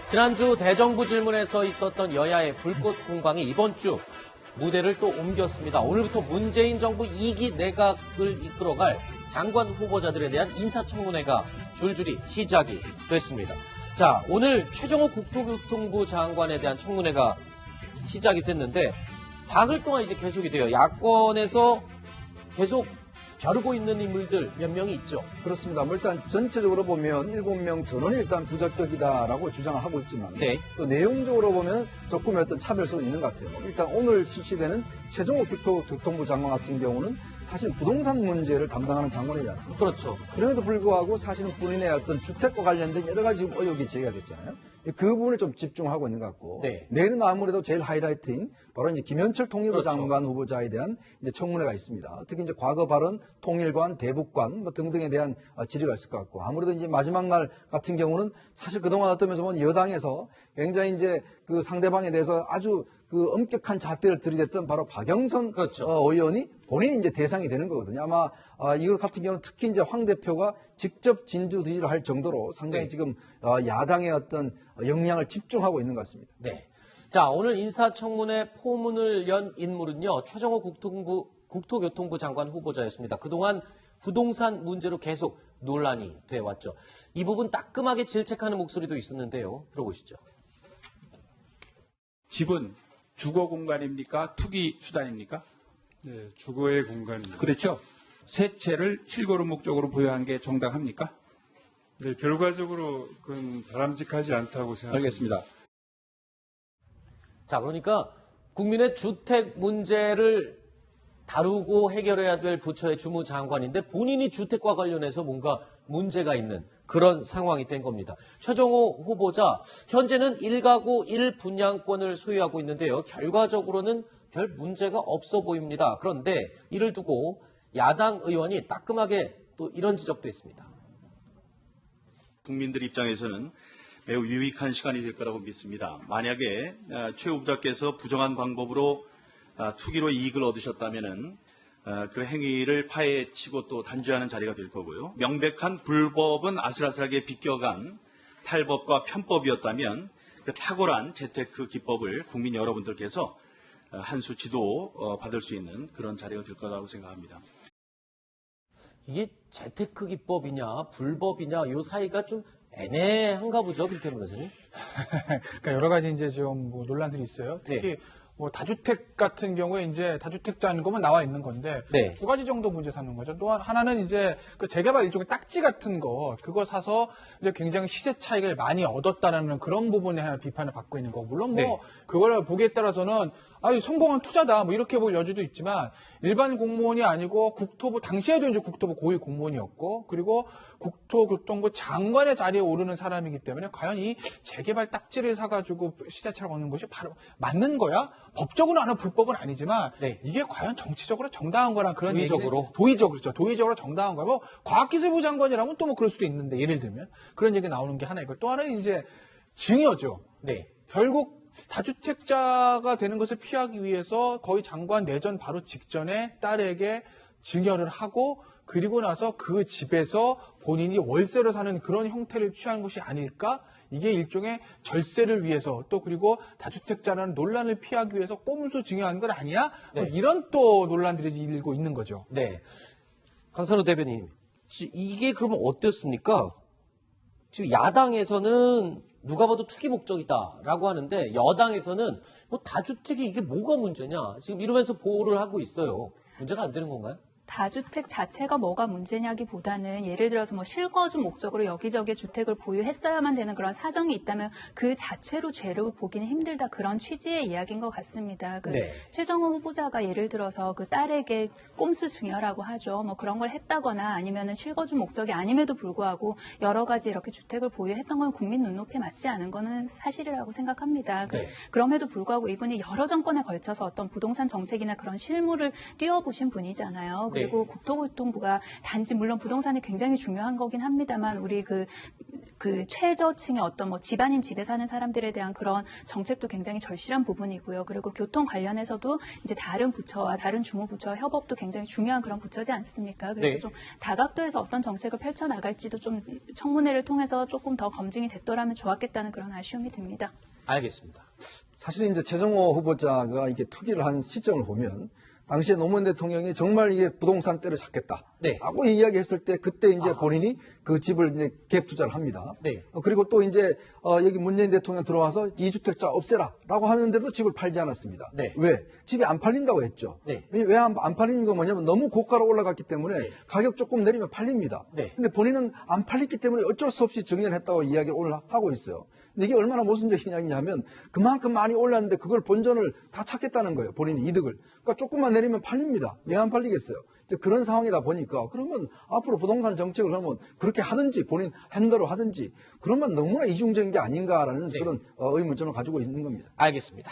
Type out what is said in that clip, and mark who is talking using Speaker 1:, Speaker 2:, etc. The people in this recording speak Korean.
Speaker 1: 지난주 대정부 질문에서 있었던 여야의 불꽃 공방이 이번 주 무대를 또 옮겼습니다. 오늘부터 문재인 정부 2기 내각을 이끌어갈 장관 후보자들에 대한 인사청문회가 줄줄이 시작이 됐습니다. 자, 오늘 최정호 국토교통부 장관에 대한 청문회가 시작이 됐는데 사흘 동안 이제 계속이 돼요. 야권에서 계속 벼르고 있는 인물들 몇 명이 있죠.
Speaker 2: 그렇습니다. 일단 전체적으로 보면 7명 전원이 일단 부적격이다라고 주장을 하고 있지만
Speaker 1: 네.
Speaker 2: 또 내용적으로 보면 조금의 어떤 차별성이 있는 것 같아요. 일단 오늘 실시되는 최정호 국토교통부 장관 같은 경우는 사실 부동산 문제를 담당하는 장관이지 않습니까?
Speaker 1: 그렇죠.
Speaker 2: 그럼에도 불구하고 사실은 본인의 어떤 주택과 관련된 여러 가지 의혹이 제기가 됐잖아요. 그 부분에 좀 집중하고 있는 것 같고
Speaker 1: 네.
Speaker 2: 내일은 아무래도 제일 하이라이트인 바로 이제 김현철 통일부
Speaker 1: 그렇죠.
Speaker 2: 장관 후보자에 대한 이제 청문회가 있습니다. 특히 이제 과거 발언, 통일관, 대북관 뭐 등등에 대한 질의가 있을 것 같고 아무래도 이제 마지막 날 같은 경우는 사실 그동안 어떤 면에서 보면 여당에서 굉장히 이제 그 상대방에 대해서 아주 그 엄격한 잣대를 들이댔던 바로 박영선
Speaker 1: 그렇죠.
Speaker 2: 의원이 본인이 이제 대상이 되는 거거든요. 아마 이거 같은 경우는 특히 이제 황 대표가 직접 진두지휘를 할 정도로 상당히
Speaker 1: 네.
Speaker 2: 지금 야당의 어떤 역량을 집중하고 있는 것 같습니다.
Speaker 1: 네. 자, 오늘 인사청문회 포문을 연 인물은요, 최정호 국토교통부 장관 후보자였습니다. 그동안 부동산 문제로 계속 논란이 돼왔죠. 이 부분 따끔하게 질책하는 목소리도 있었는데요. 들어보시죠.
Speaker 3: 집은 주거 공간입니까? 투기 수단입니까?
Speaker 4: 네, 주거의 공간입니다.
Speaker 3: 그렇죠. 세 채를 실거주 목적으로 부여한 게 정당합니까?
Speaker 4: 네, 결과적으로 그건 바람직하지 않다고 생각합니다.
Speaker 3: 알겠습니다.
Speaker 1: 자, 그러니까 국민의 주택 문제를 다루고 해결해야 될 부처의 주무장관인데 본인이 주택과 관련해서 뭔가 문제가 있는 그런 상황이 된 겁니다. 최정호 후보자, 현재는 1가구 1분양권을 소유하고 있는데요. 결과적으로는 별 문제가 없어 보입니다. 그런데 이를 두고 야당 의원이 따끔하게 또 이런 지적도 했습니다.
Speaker 5: 국민들 입장에서는 매우 유익한 시간이 될 거라고 믿습니다. 만약에 최 후보자께서 부정한 방법으로 투기로 이익을 얻으셨다면은 그 행위를 파헤치고 또 단죄하는 자리가 될 거고요. 명백한 불법은 아슬아슬하게 비껴간 탈법과 편법이었다면 그 탁월한 재테크 기법을 국민 여러분들께서 한 수 지도 받을 수 있는 그런 자리가 될 거라고 생각합니다.
Speaker 1: 이게 재테크 기법이냐 불법이냐 이 사이가 좀 애매한가 보죠, 김태훈 변호사님?
Speaker 6: 그러니까 여러 가지 이제 좀 뭐 논란들이 있어요. 특히
Speaker 1: 네.
Speaker 6: 뭐 다주택 같은 경우에 이제 다주택자는 것만 나와 있는 건데
Speaker 1: 네.
Speaker 6: 두 가지 정도 문제 사는 거죠. 또 하나는 이제 그 재개발 일종의 딱지 같은 거 그거 사서 이제 굉장히 시세 차익을 많이 얻었다라는 그런 부분에 하나 비판을 받고 있는 거고 물론 뭐
Speaker 1: 네.
Speaker 6: 그걸 보기에 따라서는 성공한 투자다 뭐 이렇게 볼 여지도 있지만 일반 공무원이 아니고 국토부 당시에도 이제 국토부 고위 공무원이었고 그리고 국토교통부 장관의 자리에 오르는 사람이기 때문에 과연 이 재개발 딱지를 사가지고 시세차를 얻는 것이 바로 맞는 거야? 법적으로는 아는 불법은 아니지만
Speaker 1: 네.
Speaker 6: 이게 과연 정치적으로 정당한 거란 그런
Speaker 1: 도의적으로?
Speaker 6: 그렇죠. 도의적으로 정당한 거야. 뭐 과학기술부 장관이라면 또 뭐 그럴 수도 있는데 예를 들면 그런 얘기 나오는 게 하나 있고 또 하나는 이제 증여죠.
Speaker 1: 네.
Speaker 6: 결국 다주택자가 되는 것을 피하기 위해서 거의 장관 내전 바로 직전에 딸에게 증여를 하고 그리고 나서 그 집에서 본인이 월세로 사는 그런 형태를 취한 것이 아닐까? 이게 일종의 절세를 위해서 또 그리고 다주택자라는 논란을 피하기 위해서 꼼수 증여하는 것 아니야?
Speaker 1: 네.
Speaker 6: 이런 또 논란들이 일고 있는 거죠.
Speaker 1: 네. 강선우 대변인, 이게 그러면 어땠습니까? 지금 야당에서는 누가 봐도 투기 목적이다라고 하는데 여당에서는 뭐 다주택이 이게 뭐가 문제냐 지금 이러면서 보호를 하고 있어요. 문제가 안 되는 건가요?
Speaker 7: 다주택 자체가 뭐가 문제냐기보다는 예를 들어서 뭐 실거주 목적으로 여기저기 주택을 보유했어야만 되는 그런 사정이 있다면 그 자체로 죄로 보기는 힘들다 그런 취지의 이야기인 것 같습니다.
Speaker 1: 네.
Speaker 7: 최정호 후보자가 예를 들어서 그 딸에게 꼼수 증여라고 하죠. 뭐 그런 걸 했다거나 아니면은 실거주 목적이 아님에도 불구하고 여러 가지 이렇게 주택을 보유했던 건 국민 눈높이에 맞지 않은 거는 사실이라고 생각합니다.
Speaker 1: 네.
Speaker 7: 그럼에도 불구하고 이분이 여러 정권에 걸쳐서 어떤 부동산 정책이나 그런 실무를 띄워보신 분이잖아요. 그리고 국토교통부가 단지 물론 부동산이 굉장히 중요한 거긴 합니다만 우리 그 최저층의 어떤 뭐 집안인 집에 사는 사람들에 대한 그런 정책도 굉장히 절실한 부분이고요. 그리고 교통 관련해서도 이제 다른 부처와 다른 주무부처와 협업도 굉장히 중요한 그런 부처지 않습니까? 그래서
Speaker 1: 네.
Speaker 7: 좀 다각도에서 어떤 정책을 펼쳐나갈지도 좀 청문회를 통해서 조금 더 검증이 됐더라면 좋았겠다는 그런 아쉬움이 듭니다.
Speaker 1: 알겠습니다.
Speaker 2: 사실 이제 최정호 후보자가 이렇게 투기를 한 시점을 보면 당시에 노무현 대통령이 정말 이게 부동산 때를 잡겠다.
Speaker 1: 네.
Speaker 2: 라고 이야기했을 때 그때 이제 본인이 그 집을 이제 갭 투자를 합니다.
Speaker 1: 네.
Speaker 2: 그리고 또 이제 여기 문재인 대통령 들어와서 2주택자 없애라 라고 하는데도 집을 팔지 않았습니다.
Speaker 1: 네.
Speaker 2: 왜? 집이 안 팔린다고 했죠.
Speaker 1: 네.
Speaker 2: 왜 안 팔리는 건 뭐냐면 너무 고가로 올라갔기 때문에 가격 조금 내리면 팔립니다.
Speaker 1: 네.
Speaker 2: 근데 본인은 안 팔렸기 때문에 어쩔 수 없이 정리했다고 이야기를 오늘 하고 있어요. 근데 이게 얼마나 모순적인 이야기냐면 그만큼 많이 올랐는데 그걸 본전을 다 찾겠다는 거예요. 본인의 이득을. 그러니까 조금만 내리면 팔립니다. 왜 안 팔리겠어요? 이제 그런 상황이다 보니까 그러면 앞으로 부동산 정책을 하면 그렇게 하든지 본인 핸더로 하든지 그러면 너무나 이중적인 게 아닌가라는 그런 의문점을 가지고 있는 겁니다.
Speaker 1: 알겠습니다.